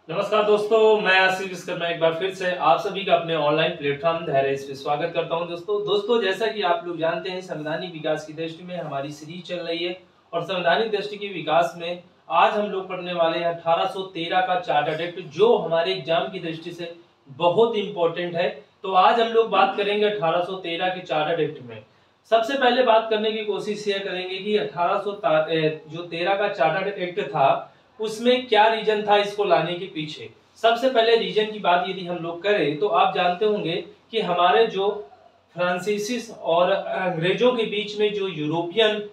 नमस्कार दोस्तों, मैं आशीष विश्वकर्मा एक बार फिर से आप सभी का अपने ऑनलाइन प्लेटफॉर्म धैर्य पे स्वागत करता हूं। दोस्तों जैसा कि आप लोग जानते हैं, संवैधानिक विकास की दृष्टि में हमारी सीरीज चल रही है और संवैधानिक दृष्टि के विकास में आज हम लोग पढ़ने वाले हैं 1813 का चार्टर्ड एक्ट, जो हमारे एग्जाम की दृष्टि से बहुत इंपॉर्टेंट है। तो आज हम लोग बात करेंगे 1813 के चार्टर्ड एक्ट में। सबसे पहले बात करने की कोशिश यह करेंगे कि 1813 का चार्टर्ड एक्ट था, उसमें क्या रीजन था इसको लाने के पीछे। सबसे पहले रीजन की बात यदि हम लोग करें तो आप जानते होंगे कि हमारे जो फ्रांसीसी और अंग्रेजों के बीच में जो यूरोपियन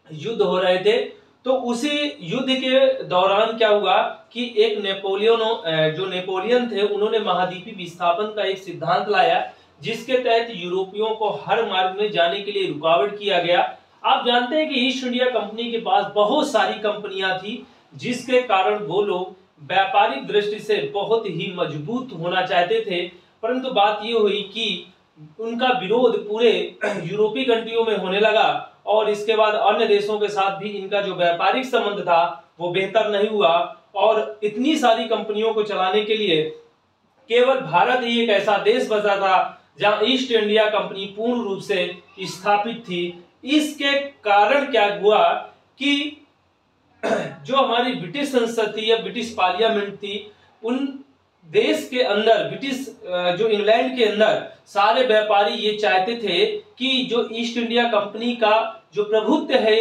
युद्ध हो रहे थे, तो उसी युद्ध के दौरान क्या हुआ कि एक नेपोलियन थे, उन्होंने महाद्वीपीय विस्थापन का एक सिद्धांत लाया, जिसके तहत यूरोपियों को हर मार्ग में जाने के लिए रुकावट किया गया। आप जानते हैं कि ईस्ट इंडिया कंपनी के पास बहुत सारी कंपनियां थी, जिसके कारण वो लोग व्यापारिक दृष्टि से बहुत ही मजबूत होना चाहते थे, परंतु बात ये हुई कि उनका विरोध पूरे यूरोपीय कंट्रियों में होने लगा और इसके बाद अन्य देशों के साथ भी इनका जो व्यापारिक संबंध था वो बेहतर नहीं हुआ। और इतनी सारी कंपनियों को चलाने के लिए केवल भारत ही एक ऐसा देश बचा था जहां ईस्ट इंडिया कंपनी पूर्ण रूप से स्थापित थी। इसके कारण क्या हुआ कि जो हमारी ब्रिटिश संसद थी या ब्रिटिश पार्लियामेंट थी, उन देश के अंदर ब्रिटिश जो इंग्लैंड के अंदर सारे व्यापारी ये चाहते थे कि जो ईस्ट इंडिया कंपनी का जो प्रभुत्व है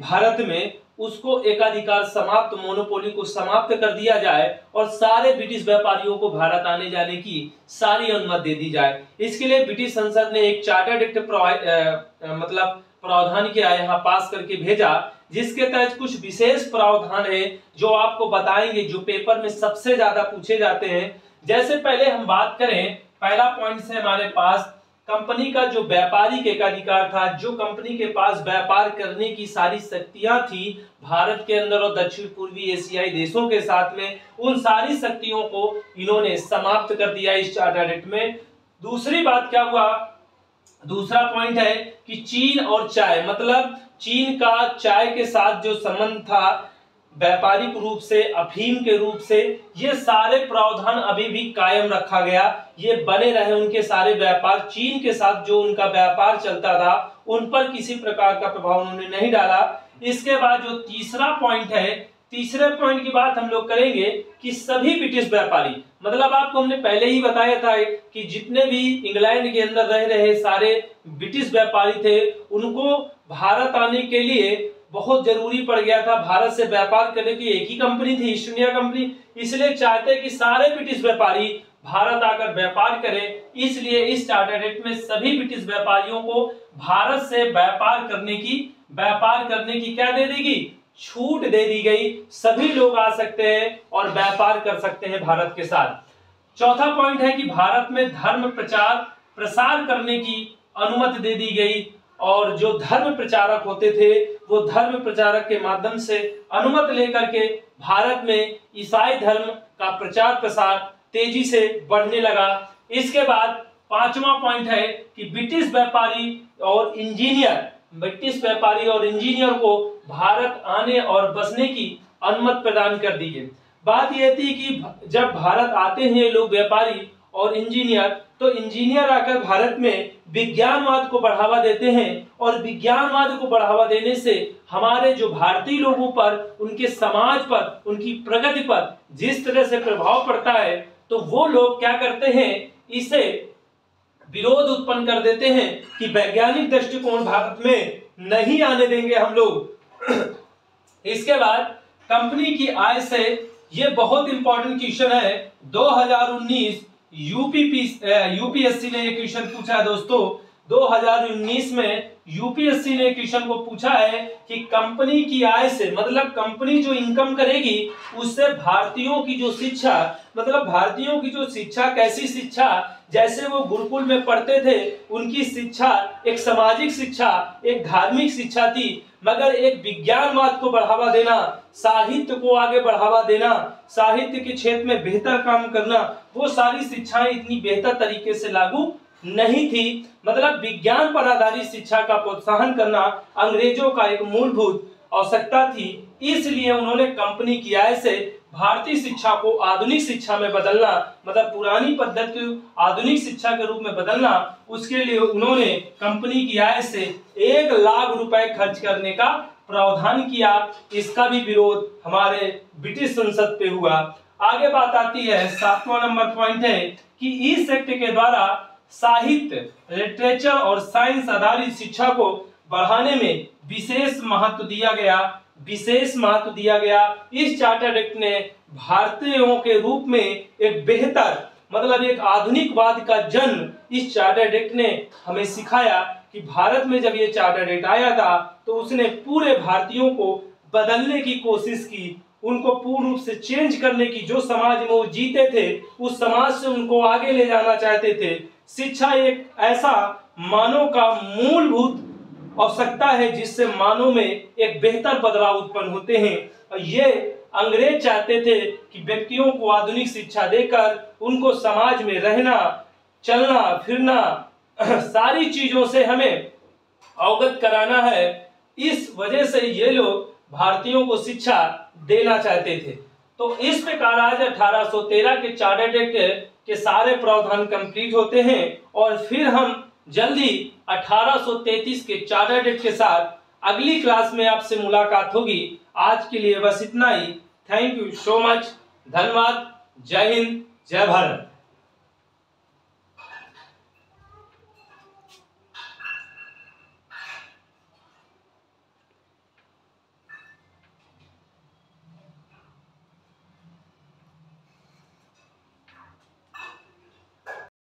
भारत में, उसको एकाधिकार समाप्त, मोनोपोली को समाप्त कर दिया जाए और सारे ब्रिटिश व्यापारियों को भारत आने जाने की सारी अनुमति दे दी जाए। इसके लिए ब्रिटिश संसद ने एक चार्टर्ड एक्ट प्रावधान किया, यहाँ पास करके भेजा, जिसके तहत कुछ विशेष प्रावधान है जो आपको बताएंगे, जो पेपर में सबसे ज्यादा पूछे जाते हैं। जैसे पहले हम बात करें, पहला पॉइंट है हमारे पास कंपनी का जो व्यापारिक एकाधिकार था, जो कंपनी के पास व्यापार करने की सारी शक्तियां थी भारत के अंदर और दक्षिण पूर्वी एशियाई देशों के साथ में, उन सारी शक्तियों को इन्होंने समाप्त कर दिया इस चार्टर्ड एक्ट में। दूसरी बात क्या हुआ, दूसरा पॉइंट है कि चीन और चाय, मतलब चीन का चाय के साथ जो संबंध था व्यापारिक रूप से, अफीम के रूप से, ये सारे प्रावधान अभी भी कायम रखा गया, ये बने रहे उनके सारे व्यापार। चीन के साथ जो उनका व्यापार चलता था उन पर किसी प्रकार का प्रभाव उन्होंने नहीं डाला। इसके बाद जो तीसरा पॉइंट है, तीसरे पॉइंट की बात हम लोग करेंगे कि सभी ब्रिटिश व्यापारी, मतलब आपको हमने पहले ही बताया था कि जितने भी इंग्लैंड के अंदर रह रहे सारे ब्रिटिश व्यापारी थे, उनको भारत आने के लिए बहुत जरूरी पड़ गया था। भारत से व्यापार करने की एक ही कंपनी थी, ईस्ट इंडिया कंपनी, इसलिए चाहते कि सारे ब्रिटिश व्यापारी भारत आकर व्यापार करें। इसलिए इस चार्टर्ड एक्ट में सभी ब्रिटिश व्यापारियों को भारत से व्यापार करने की क्या दे देगी, छूट दे दी गई। सभी लोग आ सकते हैं और व्यापार कर सकते हैं भारत के साथ। चौथा पॉइंट है कि भारत में धर्म प्रचार प्रसार करने की अनुमति दे दी गई और जो धर्म प्रचारक होते थे वो धर्म प्रचारक के माध्यम से अनुमति लेकर के भारत में ईसाई धर्म का प्रचार प्रसार तेजी से बढ़ने लगा। इसके बाद पांचवा पॉइंट है कि ब्रिटिश व्यापारी और इंजीनियर को भारत आने और बसने की अनुमति प्रदान कर दी गई। बात यह थी कि जब भारत आते हैं लोग व्यापारी और इंजीनियर, तो इंजीनियर आकर भारत में विज्ञानवाद को बढ़ावा देते हैं और विज्ञानवाद को बढ़ावा देने से हमारे जो भारतीय लोगों पर, उनके समाज पर, उनकी प्रगति पर जिस तरह से प्रभाव पड़ता है, तो वो लोग क्या करते हैं, इसे विरोध उत्पन्न कर देते हैं कि वैज्ञानिक दृष्टिकोण भारत में नहीं आने देंगे हम लोग। इसके बाद कंपनी की आय से, ये बहुत इंपॉर्टेंट क्वेश्चन है, 2019 यूपीएससी ने ये क्वेश्चन पूछा है दोस्तों। 2019 में यूपीएससी ने क्वेश्चन को पूछा है कि कंपनी की आय से, मतलब कंपनी जो इनकम करेगी उससे भारतीयों की जो शिक्षा, मतलब भारतीयों की जो शिक्षा, कैसी शिक्षा, जैसे वो गुरुकुल में पढ़ते थे, उनकी शिक्षा एक सामाजिक शिक्षा, एक धार्मिक शिक्षा थी, मगर एक विज्ञानवाद को बढ़ावा देना, साहित्य को आगे बढ़ावा देना, साहित्य के क्षेत्र में बेहतर काम करना, वो सारी शिक्षाएं इतनी बेहतर तरीके से लागू नहीं थी। मतलब विज्ञान पर आधारित शिक्षा का प्रोत्साहन करना अंग्रेजों का एक मूलभूत आवश्यकता थी, इसलिए उन्होंने कंपनी की आय से भारतीय शिक्षा को आधुनिक शिक्षा में बदलना, मतलब पुरानी पद्धति को आधुनिक शिक्षा के रूप में बदलना, उसके लिए उन्होंने कंपनी की आय से 1 लाख रुपए खर्च करने का प्रावधान किया। इसका भी विरोध हमारे ब्रिटिश संसद पे हुआ। आगे बात आती है, 7वां नंबर पॉइंट है कि इस एक्ट के द्वारा साहित्य, लिटरेचर और साइंस आधारित शिक्षा को बढ़ाने में विशेष महत्व दिया गया। विशेष महत्व दिया गया। इस चार्टर्ड एक्ट ने भारतीयों के रूप में एक बेहतर, मतलब एक आधुनिकवाद का जन्म इस चार्टर्ड एक्ट ने हमें सिखाया कि भारत में जब ये चार्टर्ड एक्ट आया था तो उसने पूरे भारतीयों को बदलने की कोशिश की, उनको पूर्ण रूप से चेंज करने की। जो समाज में वो जीते थे उस समाज से उनको आगे ले जाना चाहते थे। शिक्षा एक ऐसा मानव का मूलभूत आवश्यकता है जिससे मानव में एक बेहतर बदलाव उत्पन्न होते हैं। और ये अंग्रेज चाहते थे कि व्यक्तियों को आधुनिक शिक्षा देकर उनको समाज में रहना, चलना फिरना, सारी चीजों से हमें अवगत कराना है। इस वजह से ये लोग भारतीयों को शिक्षा देना चाहते थे। तो इस प्रकार आज 1813 के चार्टर्ड एक्ट के सारे प्रावधान कंप्लीट होते हैं और फिर हम जल्दी 1833 के चार्टर्ड एक्ट के साथ अगली क्लास में आपसे मुलाकात होगी। आज के लिए बस इतना ही। Thank you so much. धन्यवाद। जय हिंद, जय भारत।